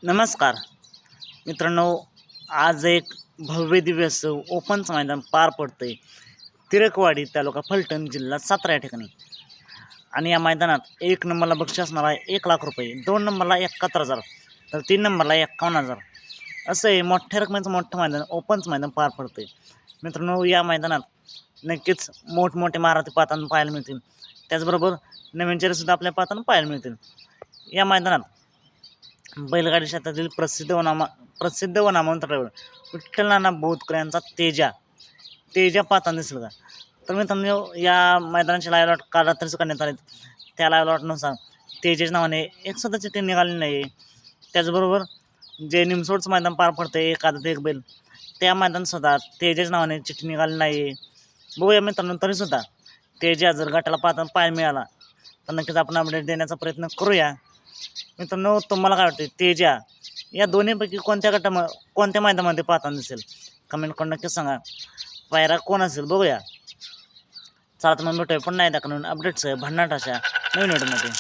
नमस्कार मित्रांनो, आज एक भव्य दिव्य असं ओपनचं मैदान पार पडतंय तिरकवाडी तालुका फलटण जिल्हा सातारा या ठिकाणी. आणि या मैदानात 1 नंबरला बक्षीस असणार आहे 1,00,000 रुपये, 2 नंबरला 71,000, तर 3 नंबरला 51,000. असं हे मोठ्या रकमेचं मोठं मैदान ओपनचं मैदान पार पडतंय. मित्रांनो, या मैदानात नक्कीच मोठमोठे महारथी पाहताना पाहायला मिळतील, त्याचबरोबर नवीन चेहरेसुद्धा आपल्या पाहताना पाहायला मिळतील. या मैदानात बैलगाडी क्षेत्रातील प्रसिद्ध व नामवंत ड्रायव्हर विठ्ठल नाना बोधकर यांचा तेजा पाहताना दिसेल का? तर मित्रांनो, या मैदानाचे लाईव्ह लॉट काल रात्रीच करण्यात आले. त्या लाईव्ह लॉटनुसार तेजाच्या नावाने एक स्वतःची टीम निघाली नाही. त्याचबरोबर जे निमसोडचं मैदान पार पडते एक आदत एक बैल, त्या मैदानसुद्धा तेजाच्या नावाने चिठ्ठी निघाली नाही. बघूया मित्रांनो, तरीसुद्धा तेजा जर गटाला पाहताना पाहायला मिळाला तर नक्कीच आपण अपडेट देण्याचा प्रयत्न करूया. मित्रांनो, तुम्हाला काय वाटते, तेजा या दोन्हीपैकी कोणत्या मैदानामध्ये पाहताना दिसेल? कमेंट करून नक्कीच सांगा. पायरा कोण असेल बघूया. चला तर मग भेटूया पुन्हा एकदा अपडेट्स भन्नाट अशा नवीन व्हिडिओमध्ये.